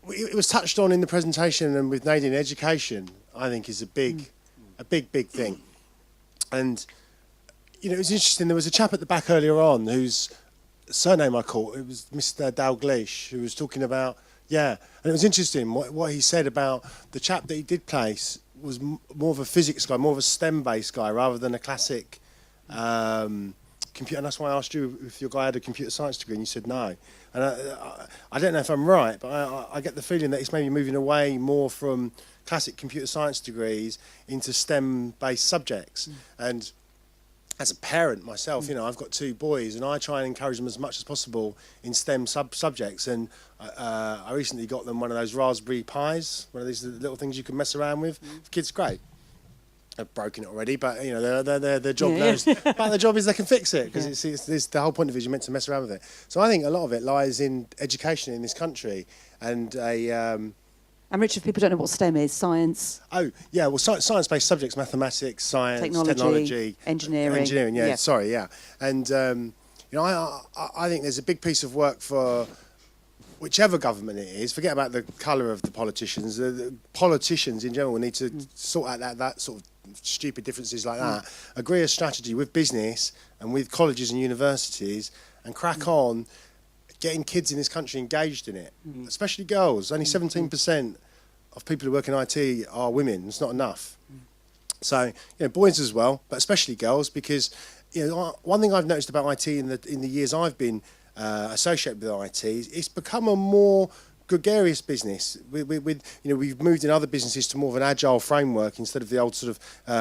it was touched on in the presentation, and with Nadine, education, I think, is a big thing. And, it was interesting, there was a chap at the back earlier on whose surname I caught, it was Mr. Dalglish, who was talking about, and it was interesting what he said about the chap that he did place was more of a physics guy, more of a STEM-based guy, rather than a classic computer. And that's why I asked you if your guy had a computer science degree, and you said no. And I don't know if I'm right, but I get the feeling that it's maybe moving away more from classic computer science degrees into STEM-based subjects. And as a parent myself, I've got 2 boys, and I try and encourage them as much as possible in STEM subjects. And I recently got them one of those Raspberry Pis, one of these little things you can mess around with. For kids, great. I've broken it already, but their job knows. But the job is they can fix it, because it's the whole point of it is you're meant to mess around with it. So I think a lot of it lies in education in this country, and And Richard, if people don't know what STEM is, science. Oh, yeah, well, science-based subjects, mathematics, science, technology, engineering. And, I think there's a big piece of work for whichever government it is. Forget about the colour of the politicians. The politicians in general need to sort out that sort of stupid differences like that. Agree a strategy with business and with colleges and universities, and crack on getting kids in this country engaged in it, especially girls. Only 17% of people who work in IT are women. It's not enough. So, boys as well, but especially girls, because one thing I've noticed about IT in the years I've been associated with IT is it's become a more gregarious business. We've moved in other businesses to more of an agile framework instead of the old sort of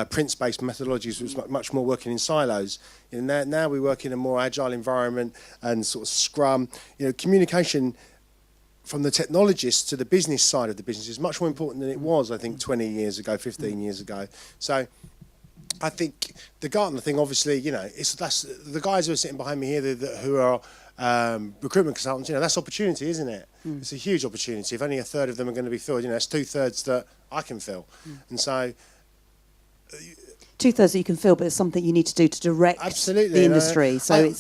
Prince-based methodologies, which was much more working in silos. Now we work in a more agile environment and sort of Scrum. Communication from the technologists to the business side of the business is much more important than it was, I think, 20 years ago, 15 years ago. So I think the Gartner thing, obviously, that's the guys who are sitting behind me here who are recruitment consultants, that's opportunity, isn't it? It's a huge opportunity. If only a third of them are going to be filled, that's 2/3 that I can fill. And so 2/3 that you can fill, but it's something you need to do to direct the industry. I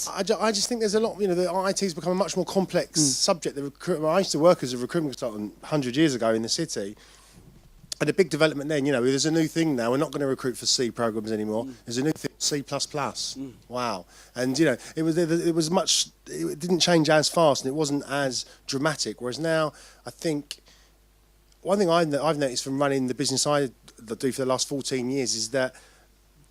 just think there's a lot, the IT's become a much more complex subject. I used to work as a recruitment consultant 100 years ago in the city. And a big development then, there's a new thing now. We're not going to recruit for C programs anymore. There's a new thing, C++. Wow. And, it didn't change as fast, and it wasn't as dramatic. Whereas now, I think, one thing I've noticed from running the business I do for the last 14 years is that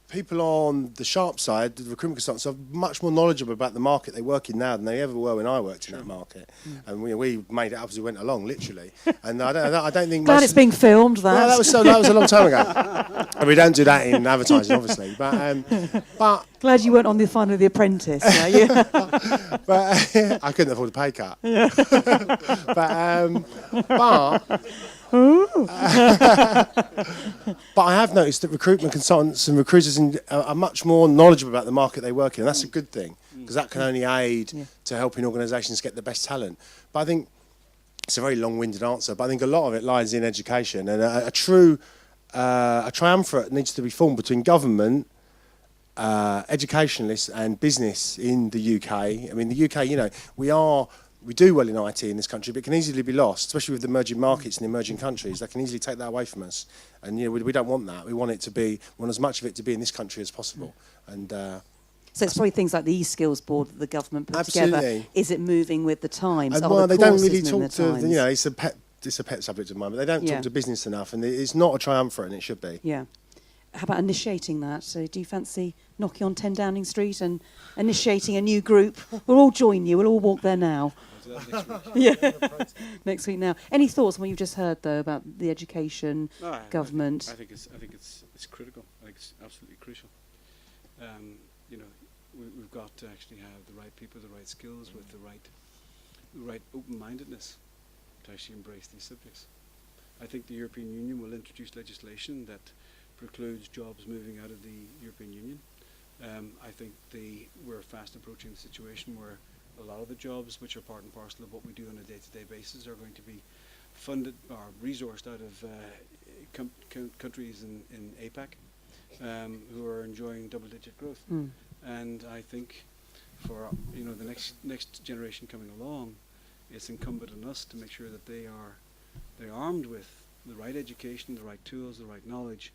people on the sharp side, the recruitment consultants, are much more knowledgeable about the market they work in now than they ever were when I worked in that market. And we made it up as we went along, literally. And I don't think. Glad it's being filmed. Well, that was a long time ago. And we don't do that in advertising, obviously. But glad you weren't on the final of The Apprentice. But I couldn't afford a pay cut. But I have noticed that recruitment consultants and recruiters are much more knowledgeable about the market they work in. And that's a good thing, because that can only aid to helping organisations get the best talent. But I think it's a very long-winded answer, but I think a lot of it lies in education. And a true triumvirate needs to be formed between government, educationalists and business in the UK. I mean, the UK, we do well in IT in this country, but it can easily be lost, especially with the emerging markets and emerging countries. They can easily take that away from us. And, we don't want that. We want as much of it to be in this country as possible. And so it's probably things like the e-skills board that the government put absolutely together. Is it moving with the times? And, well, they don't really talk to, it's a pet subject of mine, but they don't talk to business enough, and it's not a triumvirate, and it should be. Yeah. How about initiating that? So do you fancy knocking on 10 Downing Street and initiating a new group? We'll all join you. We'll all walk there now. Next week now. Any thoughts on what you've just heard, though, about the education, government? I think it's critical. I think it's absolutely crucial. We've got to actually have the right people, the right skills, with the right open-mindedness. to actually embrace these subjects. I think the European Union will introduce legislation that precludes jobs moving out of the European Union. I think we're fast approaching the situation where a lot of the jobs which are part and parcel of what we do on a day-to-day basis are going to be funded or resourced out of countries in APAC who are enjoying double-digit growth. And I think for the next generation coming along, it's incumbent on us to make sure that they're armed with the right education, the right tools, the right knowledge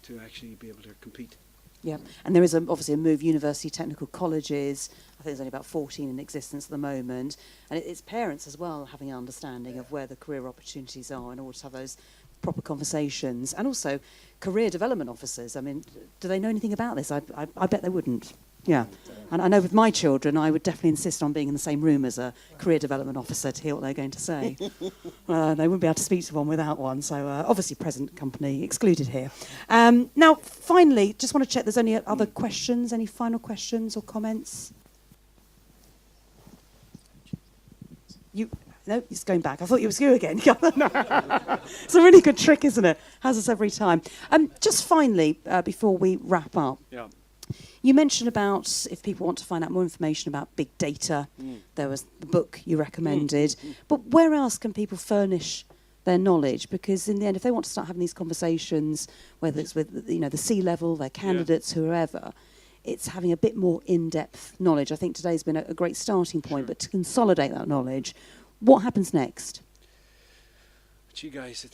to actually be able to compete. Yeah, and there is obviously a move. University technical colleges, I think there's only about 14 in existence at the moment, and it's parents as well having an understanding of where the career opportunities are in order to have those proper conversations, and also career development officers. I mean, do they know anything about this? I bet they wouldn't. Yeah, and I know with my children, I would definitely insist on being in the same room as a career development officer to hear what they're going to say. They wouldn't be able to speak to one without one, so obviously present company excluded here. Now, finally, just want to check there's any other questions, any final questions or comments? No, it's going back. I thought it was you again. It's a really good trick, isn't it? Has us every time. Just finally, before we wrap up. Yeah. You mentioned about if people want to find out more information about big data, there was the book you recommended. But where else can people furnish their knowledge? Because in the end, if they want to start having these conversations, whether it's with the C-level, their candidates, whoever, it's having a bit more in-depth knowledge. I think today's been a great starting point, but to consolidate that knowledge, what happens next? Gee, guys,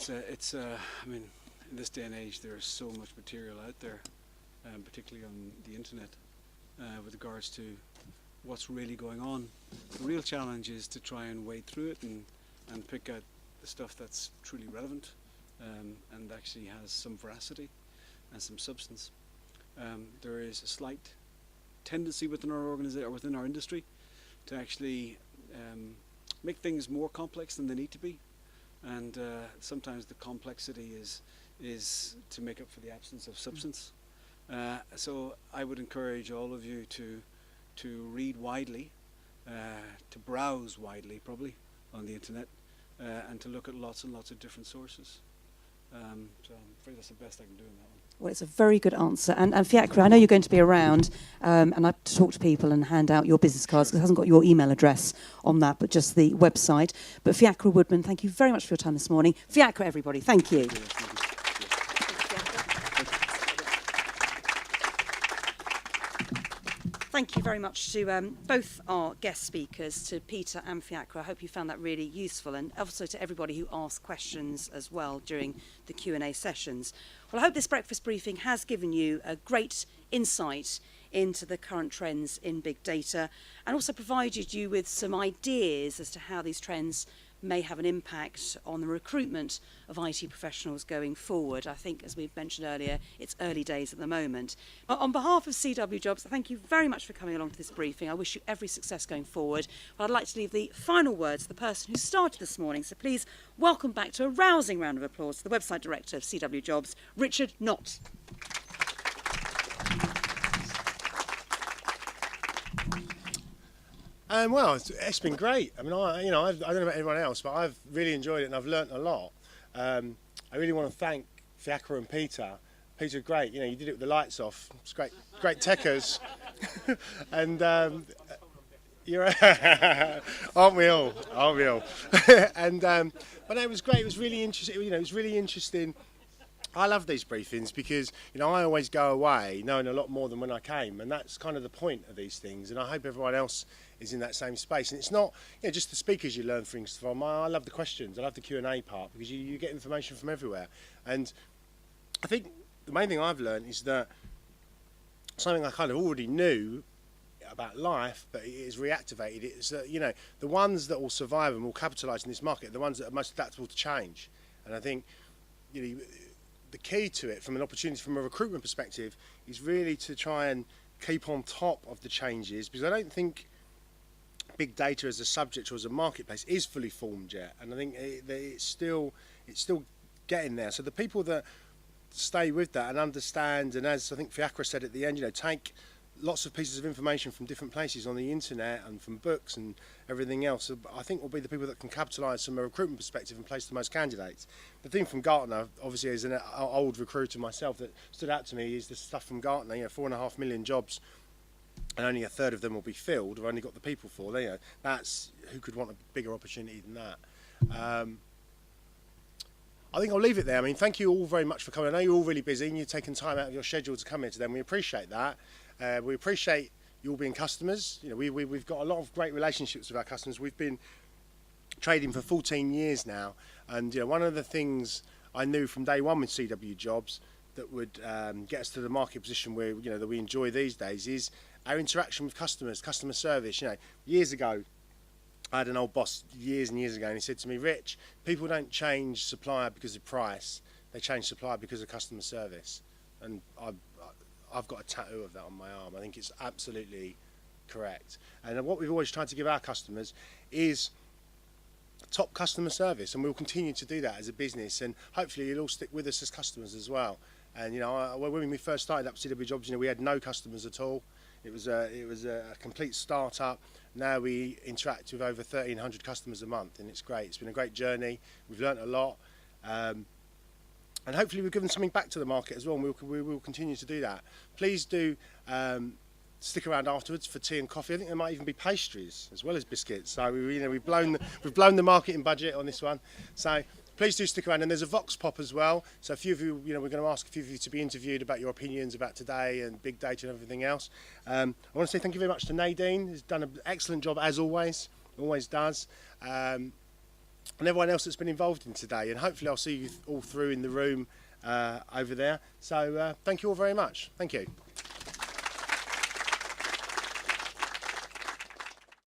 I mean, in this day and age, there is so much material out there. Particularly on the internet, with regards to what's really going on. The real challenge is to try and wade through it and pick out the stuff that's truly relevant and actually has some veracity and some substance. There is a slight tendency within our organization or within our industry to actually make things more complex than they need to be, and sometimes the complexity is to make up for the absence of substance. So I would encourage all of you to read widely, to browse widely probably on the internet, and to look at lots and lots of different sources. So I'm afraid that's the best I can do in that one. Well, it's a very good answer. And Fiachra, I know you're going to be around and I to talk to people and hand out your business cards, because it hasn't got your email address on that, but just the website. But Fiachra Woodman, thank you very much for your time this morning. Fiachra, everybody, thank you. Thank you very much to both our guest speakers, to Peter and Fiachra. I hope you found that really useful, and also to everybody who asked questions as well during the Q&A sessions. Well, I hope this breakfast briefing has given you a great insight into the current trends in big data, and also provided you with some ideas as to how these trends may have an impact on the recruitment of IT professionals going forward. I think, as we've mentioned earlier, it's early days at the moment. On behalf of CWJobs, thank you very much for coming along to this briefing. I wish you every success going forward. But I'd like to leave the final words to the person who started this morning. So please welcome back to a rousing round of applause to the website director of CWJobs, Richard Knott. Well, it's been great. I mean, I don't know about everyone else, but I've really enjoyed it and I've learnt a lot. I really want to thank Fiachra and Peter. Peter, great. You did it with the lights off. It's great techers. And you're aren't we all? And but no, it was great. It was really interesting. It was really interesting. I love these briefings because I always go away knowing a lot more than when I came, and that's kind of the point of these things. And I hope everyone else is in that same space. And it's not just the speakers you learn things from. I love the questions. I love the Q&A part because you get information from everywhere. And I think the main thing I've learned is that something I kind of already knew about life, but it is reactivated. It's that the ones that will survive and will capitalise in this market are the ones that are most adaptable to change. And I think the key to it, from an opportunity, from a recruitment perspective, is really to try and keep on top of the changes, because I don't think big data as a subject or as a marketplace is fully formed yet, and I think it's still getting there. So the people that stay with that and understand, and as I think Fiachra said at the end, take lots of pieces of information from different places on the internet and from books and everything else, I think will be the people that can capitalise from a recruitment perspective and place the most candidates. The thing from Gartner, obviously as an old recruiter myself, that stood out to me is the stuff from Gartner, 4.5 million jobs and only a third of them will be filled, or only got the people for. That's, who could want a bigger opportunity than that? I think I'll leave it there. I mean, thank you all very much for coming. I know you're all really busy and you've taken time out of your schedule to come here today, and we appreciate that. We appreciate you all being customers. We've got a lot of great relationships with our customers. We've been trading for 14 years now, and one of the things I knew from day one with CWJobs that would get us to the market position where that we enjoy these days is our interaction with customers, customer service. Years ago, I had an old boss years and years ago, and he said to me, "Rich, people don't change supplier because of price; they change supplier because of customer service." And I've got a tattoo of that on my arm. I think it's absolutely correct. And what we've always tried to give our customers is top customer service, and we'll continue to do that as a business. And hopefully, you'll all stick with us as customers as well. And when we first started up CWJobs, we had no customers at all. It was a complete start-up. Now we interact with over 1,300 customers a month, and it's great. It's been a great journey. We've learnt a lot, and hopefully we've given something back to the market as well. And we will continue to do that. Please do stick around afterwards for tea and coffee. I think there might even be pastries as well as biscuits. So we've blown the marketing budget on this one. So please do stick around, and there's a Vox Pop as well. So a few of you, we're going to ask a few of you to be interviewed about your opinions about today and big data and everything else. I want to say thank you very much to Nadine, who's done an excellent job as always does, and everyone else that's been involved in today. And hopefully I'll see you all through in the room over there. So thank you all very much. Thank you.